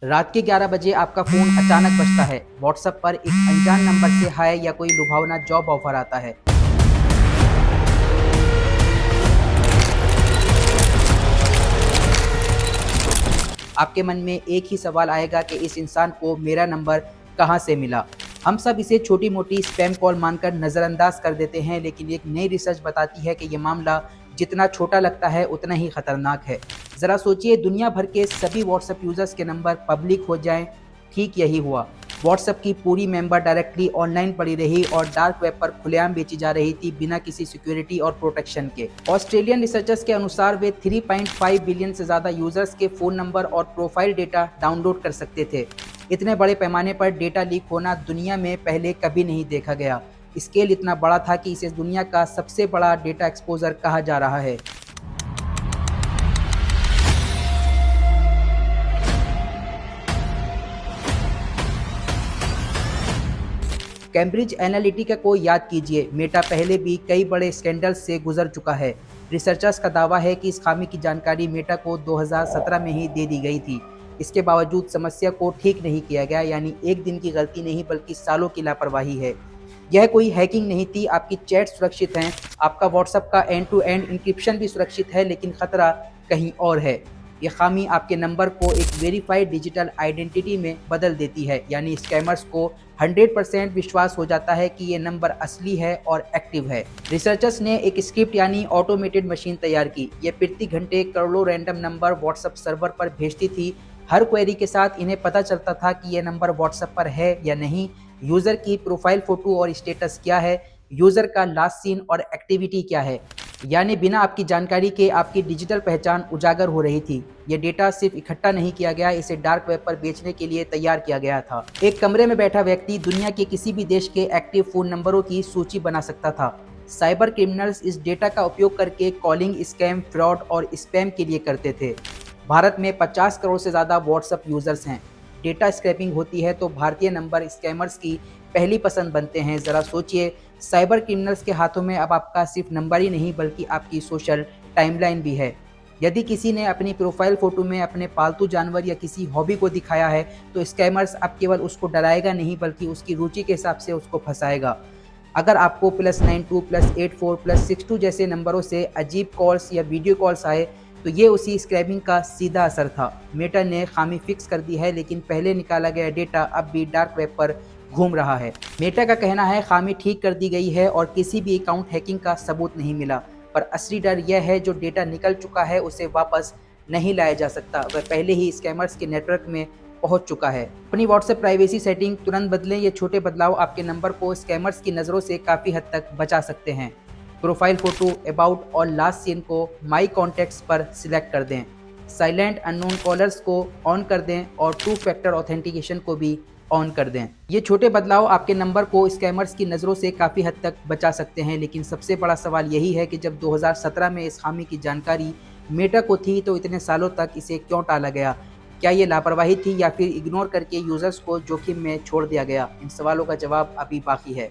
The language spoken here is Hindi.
रात के 11 बजे आपका फ़ोन अचानक बजता है। व्हाट्सएप पर एक अनजान नंबर से हाय या कोई लुभावना जॉब ऑफ़र आता है। आपके मन में एक ही सवाल आएगा कि इस इंसान को मेरा नंबर कहाँ से मिला? हम सब इसे छोटी-मोटी स्पैम कॉल मानकर नज़रअंदाज कर देते हैं, लेकिन एक नई रिसर्च बताती है कि ये मामला जितना छोटा लगता है, उतना ही खतरनाक है। ज़रा सोचिए, दुनिया भर के सभी व्हाट्सएप यूज़र्स के नंबर पब्लिक हो जाएँ, ठीक यही हुआ। व्हाट्सएप की पूरी मेंबर डायरेक्टली ऑनलाइन पड़ी रही और डार्क वेब पर खुलेआम बेची जा रही थी, बिना किसी सिक्योरिटी और प्रोटेक्शन के। ऑस्ट्रेलियन रिसर्चर्स के अनुसार वे 3.5 बिलियन से ज़्यादा यूजर्स के फ़ोन नंबर और प्रोफाइल डेटा डाउनलोड कर सकते थे। इतने बड़े पैमाने पर डेटा लीक होना दुनिया में पहले कभी नहीं देखा गया। स्केल इतना बड़ा था कि इसे दुनिया का सबसे बड़ा डेटा एक्सपोजर कहा जा रहा है। कैम्ब्रिज एनालिटिका को याद कीजिए, मेटा पहले भी कई बड़े स्कैंडल्स से गुजर चुका है। रिसर्चर्स का दावा है कि इस खामी की जानकारी मेटा को 2017 में ही दे दी गई थी। इसके बावजूद समस्या को ठीक नहीं किया गया, यानी एक दिन की गलती नहीं बल्कि सालों की लापरवाही है। यह कोई हैकिंग नहीं थी, आपकी चैट सुरक्षित हैं, आपका व्हाट्सएप का एंड टू एंड इंक्रिप्शन भी सुरक्षित है, लेकिन खतरा कहीं और है। ये खामी आपके नंबर को एक वेरीफाइड डिजिटल आइडेंटिटी में बदल देती है, यानी स्कैमर्स को 100% विश्वास हो जाता है कि ये नंबर असली है और एक्टिव है। रिसर्चर्स ने एक स्क्रिप्ट यानी ऑटोमेटेड मशीन तैयार की। ये प्रति घंटे करोड़ों रैंडम नंबर व्हाट्सएप सर्वर पर भेजती थी। हर क्वेरी के साथ इन्हें पता चलता था कि ये नंबर व्हाट्सएप पर है या नहीं, यूज़र की प्रोफाइल फ़ोटो और स्टेटस क्या है, यूज़र का लास्ट सीन और एक्टिविटी क्या है। यानी बिना आपकी जानकारी के आपकी डिजिटल पहचान उजागर हो रही थी। ये डेटा सिर्फ इकट्ठा नहीं किया गया, इसे डार्क वेब पर बेचने के लिए तैयार किया गया था। एक कमरे में बैठा व्यक्ति दुनिया के किसी भी देश के एक्टिव फ़ोन नंबरों की सूची बना सकता था। साइबर क्रिमिनल्स इस डेटा का उपयोग करके कॉलिंग स्कैम, फ्रॉड और स्पैम के लिए करते थे। भारत में 50 करोड़ से ज़्यादा व्हाट्सएप यूज़र्स हैं। डेटा स्क्रैपिंग होती है तो भारतीय नंबर स्कैमर्स की पहली पसंद बनते हैं। ज़रा सोचिए, साइबर क्रिमिनल्स के हाथों में अब आपका सिर्फ नंबर ही नहीं बल्कि आपकी सोशल टाइमलाइन भी है। यदि किसी ने अपनी प्रोफाइल फ़ोटो में अपने पालतू जानवर या किसी हॉबी को दिखाया है, तो स्कैमर्स अब केवल उसको डराएगा नहीं बल्कि उसकी रुचि के हिसाब से उसको फंसाएगा। अगर आपको +92 +84 +62 जैसे नंबरों से अजीब कॉल्स या वीडियो कॉल्स आए, तो ये उसी स्क्रैपिंग का सीधा असर था। मेटा ने खामी फिक्स कर दी है, लेकिन पहले निकाला गया डेटा अब भी डार्क वेब पर घूम रहा है। मेटा का कहना है खामी ठीक कर दी गई है और किसी भी अकाउंट हैकिंग का सबूत नहीं मिला, पर असली डर यह है जो डेटा निकल चुका है उसे वापस नहीं लाया जा सकता। वह पहले ही स्कैमर्स के नेटवर्क में पहुंच चुका है। अपनी व्हाट्सएप प्राइवेसी सेटिंग तुरंत बदलें। ये छोटे बदलाव आपके नंबर को स्कैमर्स की नज़रों से काफ़ी हद तक बचा सकते हैं। प्रोफाइल फ़ोटो, अबाउट और लास्ट सीन को माई कॉन्टैक्ट्स पर सिलेक्ट कर दें। साइलेंट अननोन कॉलर्स को ऑन कर दें और टू फैक्टर ऑथेंटिकेशन को भी ऑन कर दें। ये छोटे बदलाव आपके नंबर को स्कैमर्स की नज़रों से काफ़ी हद तक बचा सकते हैं, लेकिन सबसे बड़ा सवाल यही है कि जब 2017 में इस खामी की जानकारी मेटा को थी, तो इतने सालों तक इसे क्यों टाला गया? क्या ये लापरवाही थी या फिर इग्नोर करके यूज़र्स को जोखिम में छोड़ दिया गया? इन सवालों का जवाब अभी बाकी है।